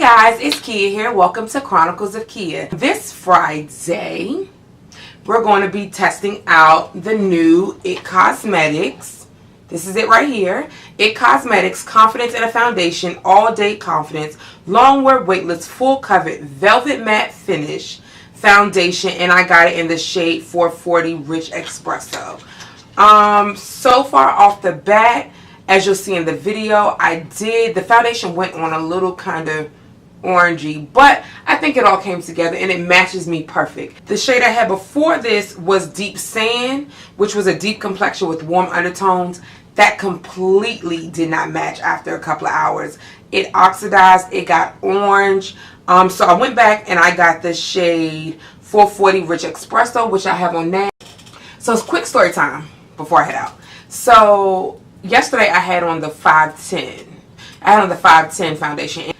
guys, it's Kia here. Welcome to Chronicles of Kia. This Friday, we're going to be testing out the new IT Cosmetics. This is it right here. IT Cosmetics Confidence in a Foundation All Day Confidence Long Wear Weightless Full Coverage Velvet Matte Finish Foundation, and I got it in the shade 440 Rich Espresso. So far off the bat, as you'll see in the video, the foundation went on a little kind of orangey, but I think it all came together and it matches me perfect. The shade I had before this was Deep Sand, which was a deep complexion with warm undertones. That completely did not match after a couple of hours. It oxidized, it got orange. So I went back and I got the shade 440 Rich Espresso, which I have on now. So it's quick story time before I head out. So yesterday I had on the 510. I had on the 510 foundation.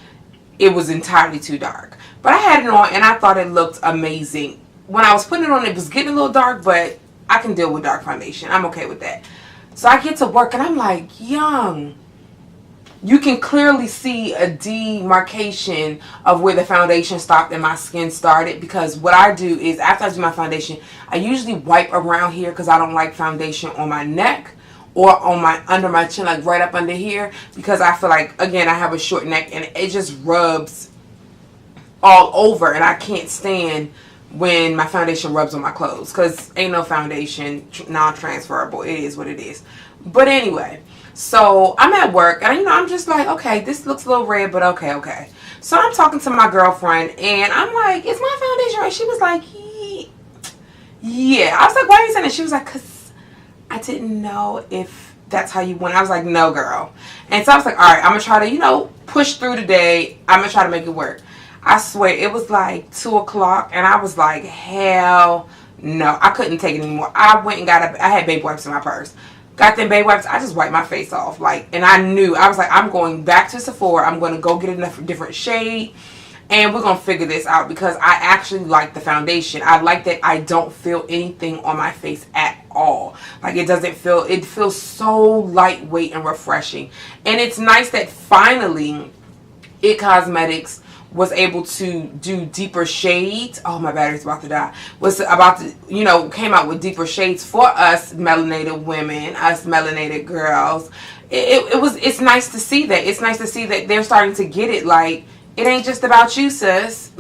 It was entirely too dark. But I had it on and I thought it looked amazing. When I was putting it on, it was getting a little dark, but I can deal with dark foundation. I'm okay with that. So I get to work and I'm like, young. You can clearly see a demarcation of where the foundation stopped and my skin started, because what I do is after I do my foundation, I usually wipe around here because I don't like foundation on my neck or on under my chin, like right up under here, because I feel like, again, I have a short neck and it just rubs all over, and I can't stand when my foundation rubs on my clothes, because ain't no foundation non-transferable. It is what it is. But anyway, so I'm at work and I'm just like, okay, this looks a little red, but okay. So I'm talking to my girlfriend and I'm like, is my foundation right? She was like, yeah. I was like, why are you saying that? She was like, because I didn't know if that's how you went. I was like, no, girl. And so I was like, all right, I'm going to try to, push through today. I'm going to try to make it work. I swear, it was like 2 o'clock, and I was like, hell no. I couldn't take it anymore. I went and I had baby wipes in my purse. Got them baby wipes. I just wiped my face off. And I knew. I was like, I'm going back to Sephora. I'm going to go get a different shade. And we're going to figure this out, because I actually like the foundation. I like that I don't feel anything on my face at all. It feels so lightweight and refreshing. And it's nice that finally IT Cosmetics was able to do deeper shades. Oh, my battery's about to die. Came out with deeper shades for us melanated women, us melanated girls. It's nice to see that. It's nice to see that they're starting to get it. It ain't just about you, sis.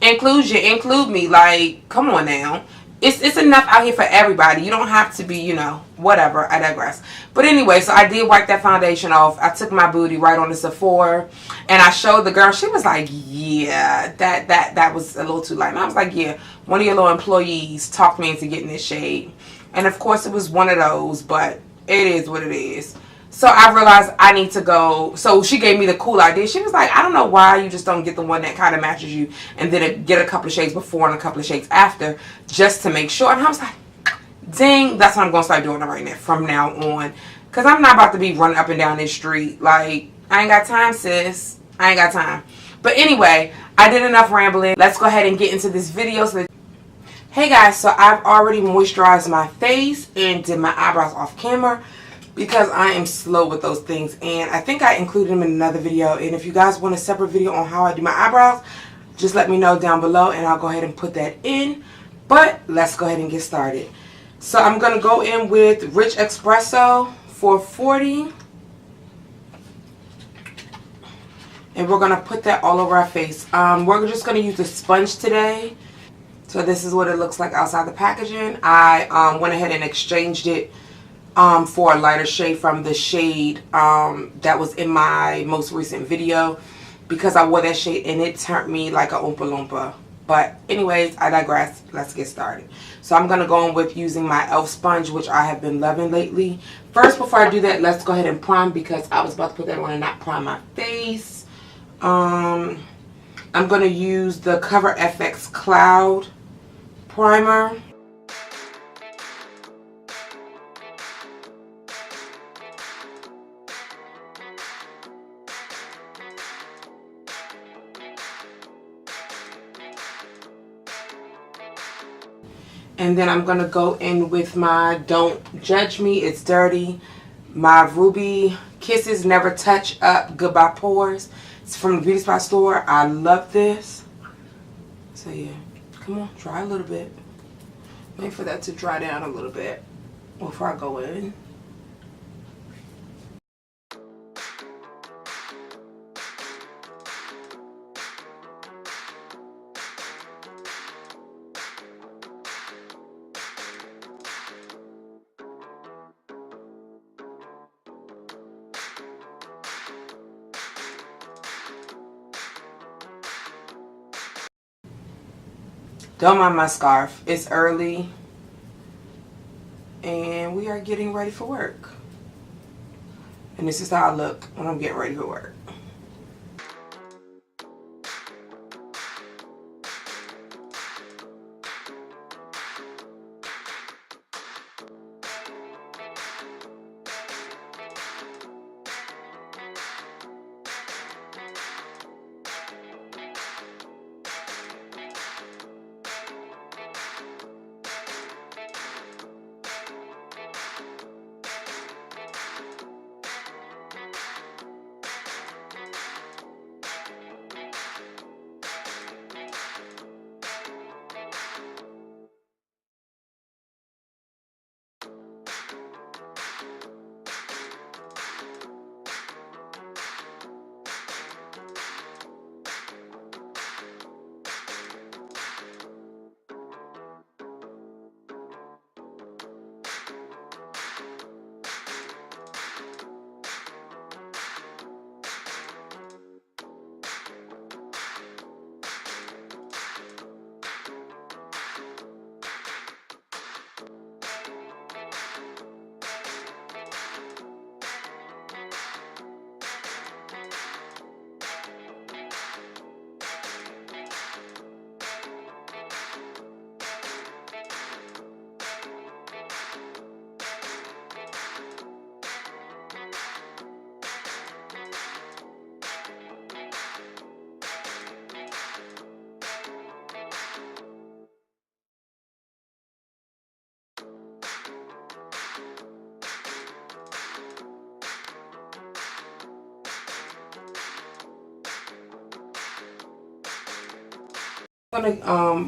Include me. Come on now. It's enough out here for everybody. You don't have to be, whatever. I digress. But anyway, so I did wipe that foundation off. I took my booty right on the Sephora and I showed the girl. She was like, yeah, that was a little too light. And I was like, yeah, one of your little employees talked me into getting this shade. And of course it was one of those, but it is what it is. So I realized I need to go. So she gave me the cool idea. She was like, I don't know why you just don't get the one that kind of matches you, and then get a couple of shades before and a couple of shades after, just to make sure. And I was like, dang, that's what I'm going to start doing right now from now on. Because I'm not about to be running up and down this street. I ain't got time, sis. I ain't got time. But anyway, I did enough rambling. Let's go ahead and get into this video. Hey guys, so I've already moisturized my face and did my eyebrows off camera, because I am slow with those things, and I think I included them in another video. And if you guys want a separate video on how I do my eyebrows, just let me know down below and I'll go ahead and put that in. But let's go ahead and get started. So I'm going to go in with Rich Espresso 440, and we're going to put that all over our face. We're just going to use the sponge today. So this is what it looks like outside the packaging. I went ahead and exchanged it for a lighter shade from the shade that was in my most recent video, because I wore that shade and it turned me like a Oompa Loompa. But anyways, I digress. Let's get started. So I'm going to go in with using my e.l.f. sponge, which I have been loving lately. First, before I do that, let's go ahead and prime, because I was about to put that on and not prime my face. I'm going to use the Cover FX Cloud Primer. And then I'm going to go in with my Don't Judge Me, It's Dirty, my Ruby Kisses Never Touch Up Goodbye Pores. It's from the Beauty Spot store. I love this. So yeah, come on, try a little bit. Wait for that to dry down a little bit before I go in. Don't mind my scarf. It's early and we are getting ready for work. And this is how I look when I'm getting ready for work.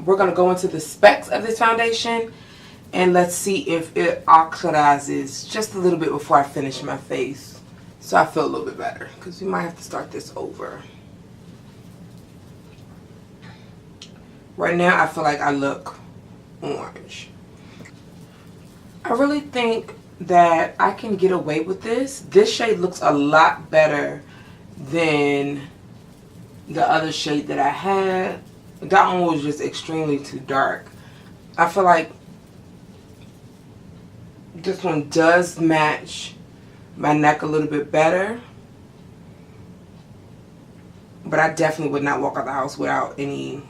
We're gonna go into the specs of this foundation and let's see if it oxidizes just a little bit before I finish my face, so I feel a little bit better, because we might have to start this over. Right now I feel like I look orange. I really think that I can get away with this. This shade looks a lot better than the other shade that I had. That one was just extremely too dark. I feel like this one does match my neck a little bit better. But I definitely would not walk out the house without any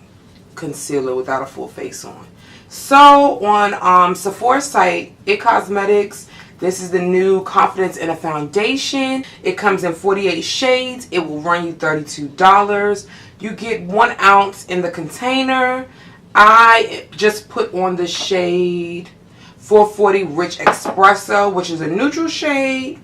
concealer, without a full face on. So on Sephora's site, IT Cosmetics, this is the new Confidence in a Foundation. It comes in 48 shades. It will run you $32. You get 1 ounce in the container. I just put on the shade 440 Rich Espresso, which is a neutral shade.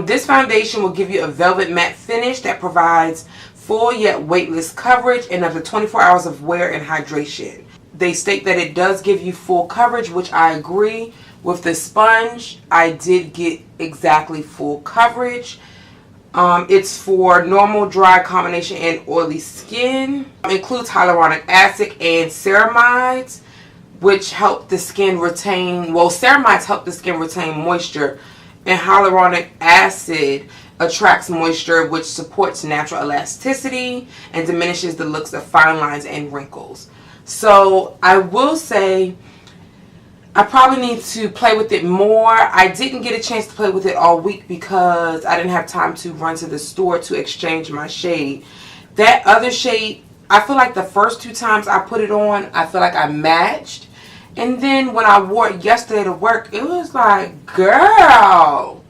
This foundation will give you a velvet matte finish that provides full yet weightless coverage and up to 24 hours of wear and hydration. They state that it does give you full coverage, which I agree. With the sponge, I did get exactly full coverage. It's for normal, dry, combination, and oily skin. It includes hyaluronic acid and ceramides, which help the skin retain, well, ceramides help the skin retain moisture, and hyaluronic acid attracts moisture, which supports natural elasticity and diminishes the looks of fine lines and wrinkles. So I will say I probably need to play with it more. I didn't get a chance to play with it all week because I didn't have time to run to the store to exchange my shade. That other shade, I feel like the first 2 times I put it on, I feel like I matched. And then when I wore it yesterday to work, it was like, girl,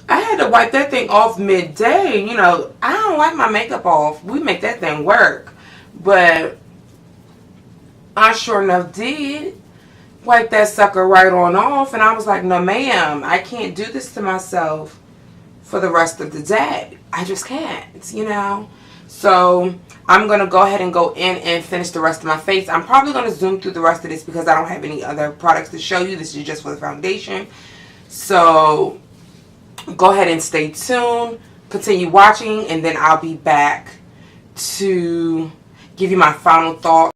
I had to wipe that thing off midday. You know, I don't wipe my makeup off. We make that thing work. But I sure enough did wipe that sucker right on off, and I was like, no ma'am, I can't do this to myself for the rest of the day. I just can't, you know. So I'm going to go ahead and go in and finish the rest of my face. I'm probably going to zoom through the rest of this because I don't have any other products to show you. This is just for the foundation. So go ahead and stay tuned. Continue watching, and then I'll be back to give you my final thought.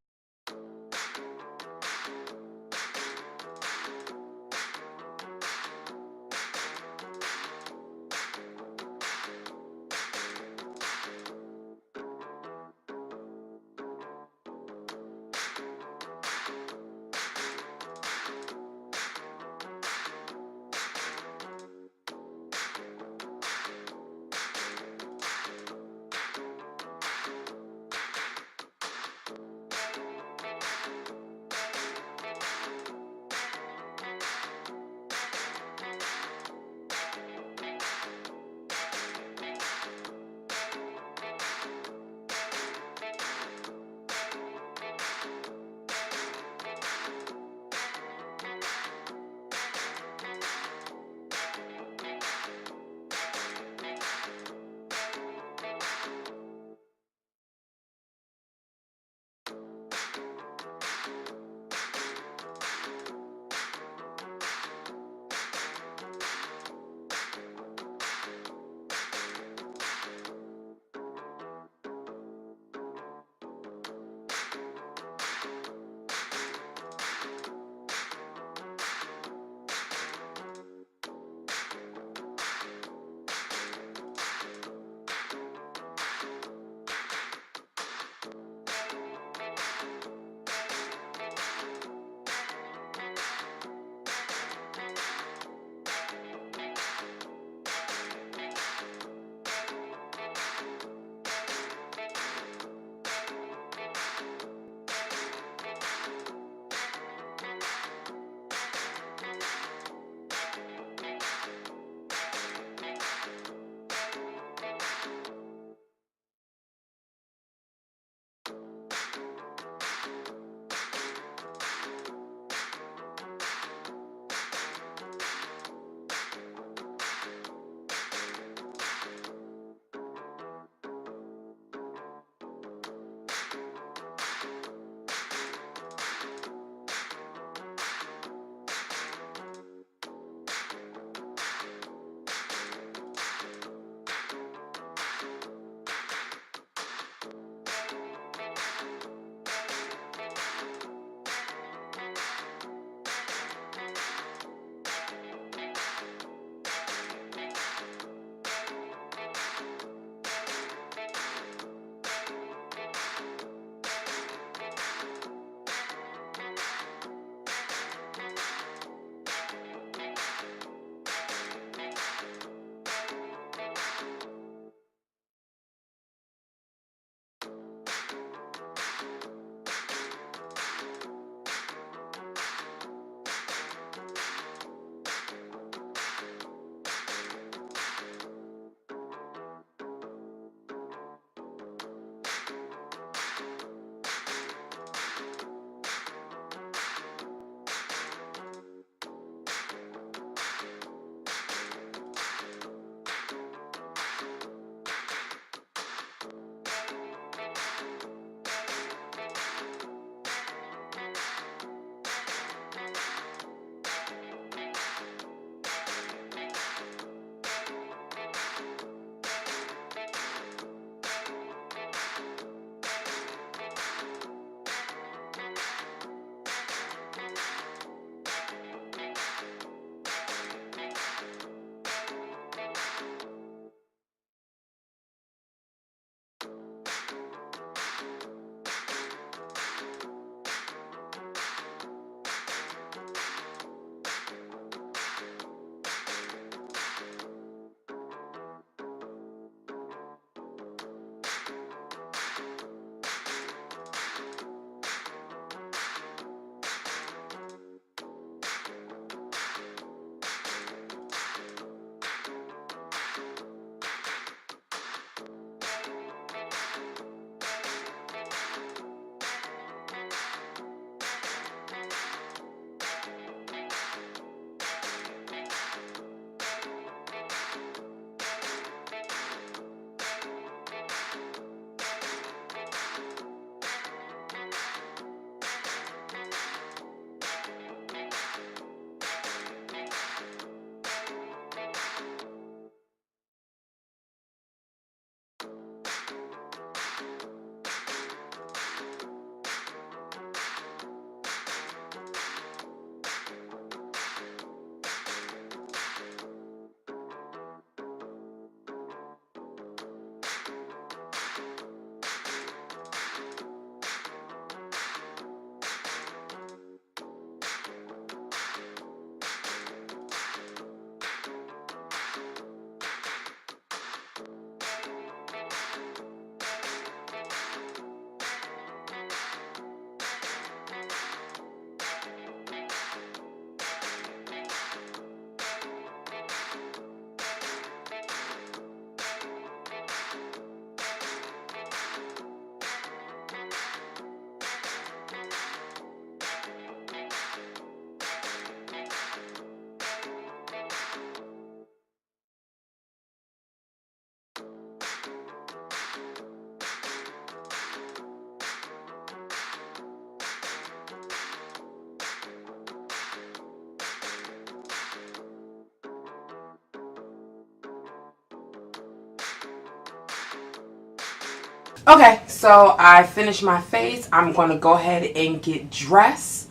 Okay, so I finished my face. I'm going to go ahead and get dressed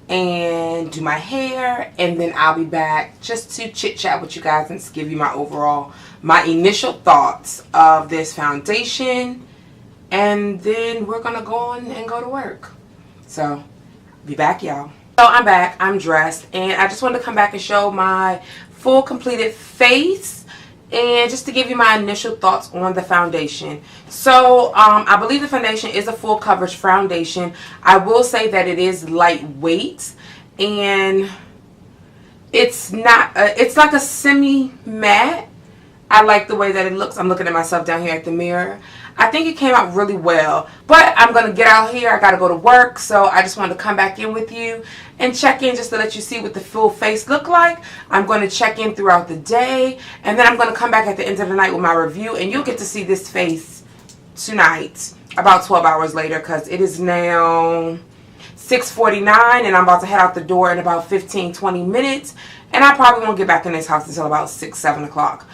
and do my hair, and then I'll be back just to chit chat with you guys and just give you my initial thoughts of this foundation, and then we're gonna go on and go to work. So be back, y'all. So I'm back, I'm dressed, and I just wanted to come back and show my full completed face and just to give you my initial thoughts on the foundation. So I believe the foundation is a full coverage foundation. I will say that it is lightweight, and it's not it's like a semi matte. I like the way that it looks. I'm looking at myself down here at the mirror. I think it came out really well, but I'm going to get out here. I got to go to work, so I just wanted to come back in with you and check in just to let you see what the full face look like. I'm going to check in throughout the day, and then I'm going to come back at the end of the night with my review, and you'll get to see this face tonight, about 12 hours later, because it is now 6:49, and I'm about to head out the door in about 15-20 minutes, and I probably won't get back in this house until about 6-7 o'clock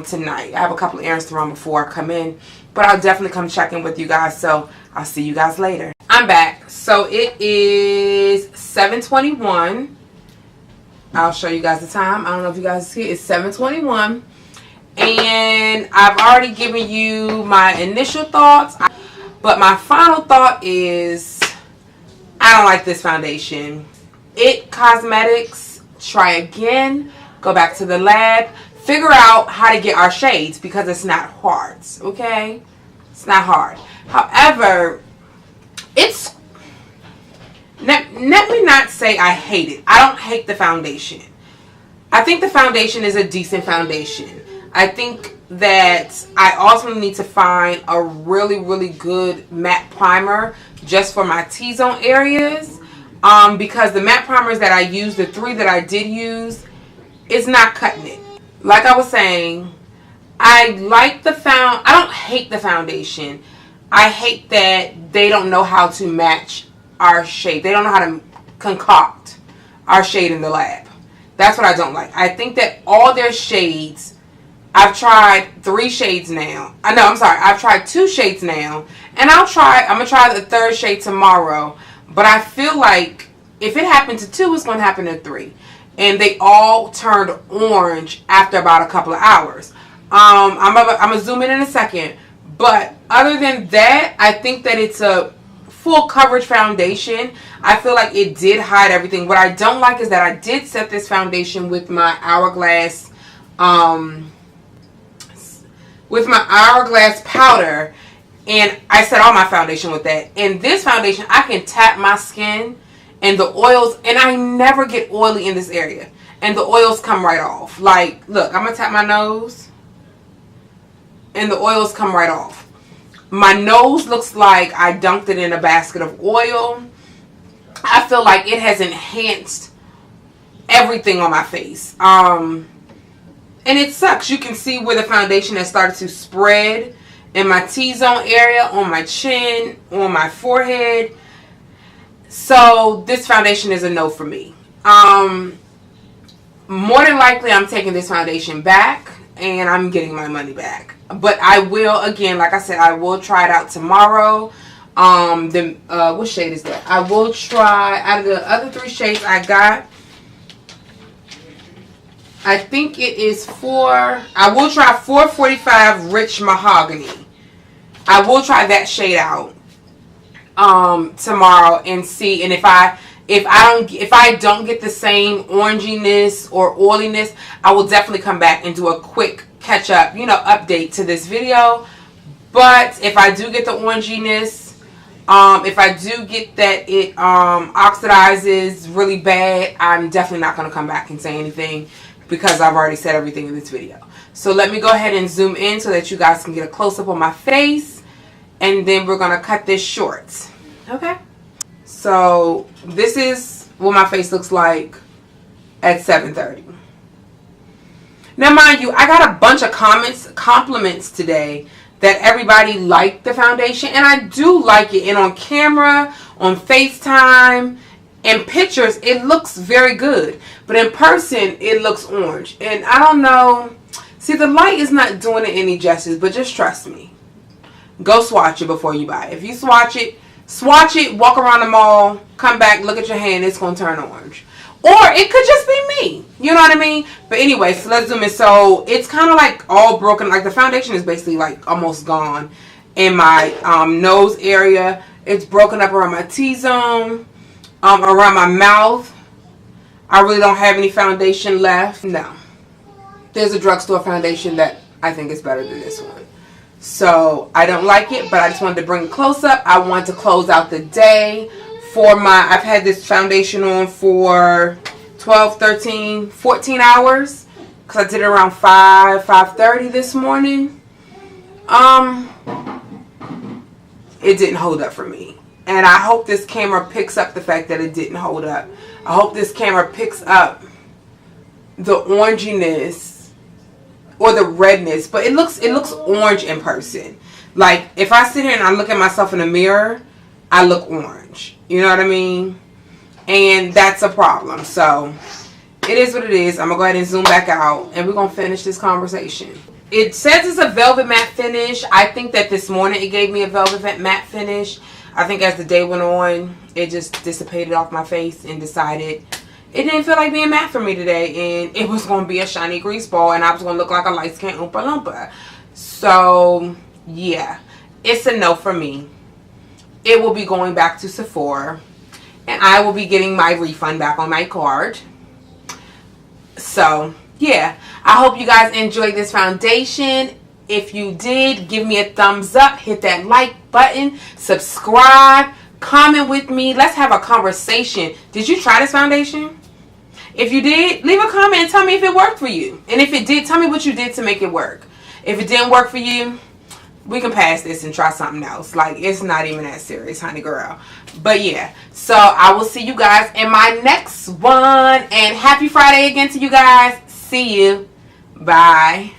tonight. I have a couple of errands to run before I come in, but I'll definitely come check in with you guys, so I'll see you guys later. I'm back. So it is 7:21. I'll show you guys the time. I don't know if you guys see it. It's 7:21, and I've already given you my initial thoughts, but my final thought is I don't like this foundation. ACNE Cosmetics, try again, go back to the lab, figure out how to get our shades, because it's not hard, okay? It's not hard. However, it's, let me not say I hate it. I don't hate the foundation. I think the foundation is a decent foundation. I think that I also need to find a really, really good matte primer just for my T-zone areas, because the matte primers that I use, the 3 that I did use, is not cutting it. Like I was saying, I don't hate the foundation. I hate that they don't know how to match our shade. They don't know how to concoct our shade in the lab. That's what I don't like. I think that all their shades, I've tried 3 shades now. I've tried 2 shades now. And I'm going to try the 3rd shade tomorrow. But I feel like if it happened to 2, it's going to happen to 3. And they all turned orange after about a couple of hours. I'm going to zoom in a second. But other than that, I think that it's a full coverage foundation. I feel like it did hide everything. What I don't like is that I did set this foundation with my Hourglass, powder. And I set all my foundation with that. And this foundation, I can tap my skin and the oils, and I never get oily in this area. And the oils come right off. Like, look, I'm going to tap my nose, and the oils come right off. My nose looks like I dunked it in a basket of oil. I feel like it has enhanced everything on my face. And it sucks. You can see where the foundation has started to spread in my T-zone area, on my chin, on my forehead. So this foundation is a no for me. More than likely, I'm taking this foundation back, and I'm getting my money back. But I will, again, like I said, I will try it out tomorrow. What shade is that? I will try, out of the other 3 shades I got, I think it is I will try 445 Rich Mahogany. I will try that shade out tomorrow and see. And if I don't get the same oranginess or oiliness, I will definitely come back and do a quick catch up, update to this video. But if I do get the oranginess, if I do get that it oxidizes really bad, I'm definitely not going to come back and say anything, because I've already said everything in this video. So let me go ahead and zoom in so that you guys can get a close-up on my face, and then we're going to cut this short. Okay? So this is what my face looks like at 7:30. Now, mind you, I got a bunch of compliments today that everybody liked the foundation, and I do like it. And on camera, on FaceTime, and pictures, it looks very good. But in person, it looks orange. And I don't know. See, the light is not doing it any justice, but just trust me. go swatch it before you buy it. If you swatch it, walk around the mall, come back, look at your hand, it's going to turn orange. Or it could just be me. You know what I mean? But anyway, so let's zoom in. So it's kind of like all broken. Like the foundation is basically like almost gone in my nose area. It's broken up around my T-zone, around my mouth. I really don't have any foundation left. No. There's a drugstore foundation that I think is better than this one. So I don't like it, but I just wanted to bring it close up. I want to close out the day for my, I've had this foundation on for 12, 13, 14 hours. Because I did it around 5:30 this morning. It didn't hold up for me. And I hope this camera picks up the fact that it didn't hold up. I hope this camera picks up the oranginess or the redness. But it looks orange in person. Like, if I sit here and I look at myself in the mirror, I look orange. You know what I mean? And that's a problem. So, it is what it is. I'm going to go ahead and zoom back out. And we're going to finish this conversation. It says it's a velvet matte finish. I think that this morning it gave me a velvet matte finish. I think as the day went on, it just dissipated off my face and decided it didn't feel like being matte for me today. And it was going to be a shiny grease ball. And I was going to look like a light-skinned Oompa Loompa. So, yeah. It's a no for me. It will be going back to Sephora. And I will be getting my refund back on my card. So, yeah. I hope you guys enjoyed this foundation. If you did, give me a thumbs up. Hit that like button. Subscribe. Comment with me. Let's have a conversation. Did you try this foundation? If you did, leave a comment and tell me if it worked for you. And if it did, tell me what you did to make it work. If it didn't work for you, we can pass this and try something else. Like, it's not even that serious, honey girl. But yeah, so I will see you guys in my next one. And happy Friday again to you guys. See you. Bye.